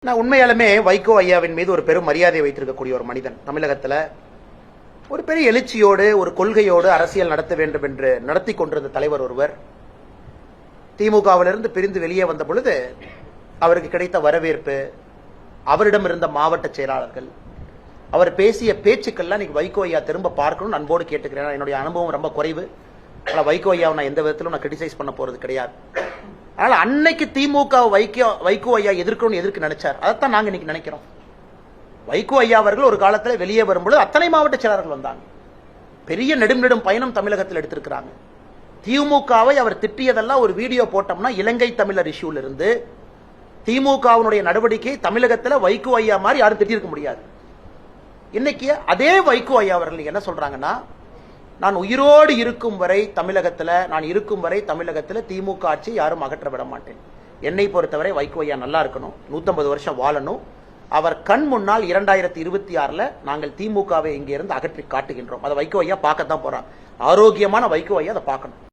நான் உண்மையாலுமே வைகோ ஐயாவின் மீது ஒரு பெரும் மரியாதை வைத்திருக்கக்கூடிய ஒரு மனிதன். தமிழகத்தில் ஒரு பெரிய எழுச்சியோடு ஒரு கொள்கையோடு அரசியல் நடத்த வேண்டும் என்று நடத்தி கொண்டிருந்த தலைவர் ஒருவர் திமுகவிலிருந்து பிரிந்து வெளியே வந்த பொழுது அவருக்கு கிடைத்த வரவேற்பு, அவரிடம் இருந்த மாவட்ட செயலாளர்கள், அவர் பேசிய பேச்சுக்கள்லாம் இன்னைக்கு வைகோ ஐயா திரும்ப பார்க்கணும்னு அன்போடு கேட்டுக்கிறேன். என்னுடைய அனுபவம் ரொம்ப குறைவு. ஆனால் வைகோ ஐயாவை நான் எந்த விதத்திலும் நான் கிரிட்டிசைஸ் பண்ண போறது கிடையாது. அதனால அன்னைக்கு திமுக வைகோ ஐயா எதிர்க்க நினைச்சார். அதைத்தான் நாங்க இன்னைக்கு நினைக்கிறோம். வைகோ ஐயா அவர்கள் ஒரு காலத்தில் வெளியே வரும்பொழுது அத்தனை மாவட்ட செயலாளர்கள் வந்தாங்க. பெரிய நெடும் பயணம் தமிழகத்தில் எடுத்திருக்கிறாங்க. திமுகவை அவர் திட்டியதெல்லாம் ஒரு வீடியோ போட்டோம்னா இலங்கை தமிழர் இஷ்யூல இருந்து திமுகவினுடைய நடவடிக்கை தமிழகத்தில் வைகோ ஐயா மாதிரி யாரும் திட்டிருக்க முடியாது. இன்னைக்கு அதே வைகோ ஐயா அவர்கள் என்ன சொல்றாங்கன்னா, நான் உயிரோடு இருக்கும் வரை தமிழகத்தில் திமுக ஆட்சி யாரும் அகற்ற விட மாட்டேன். என்னை பொறுத்தவரை வைகோ ஐயா நல்லா இருக்கணும், 150 வருஷம் வாழணும். அவர் கண் முன்னால் 2026 நாங்கள் திமுகவை இங்கே இருந்து அகற்றி காட்டுகின்றோம். அதை வைகோ ஐயா பார்க்கத்தான் போறாங்க. ஆரோக்கியமான வைகோ ஐயா அதை பார்க்கணும்.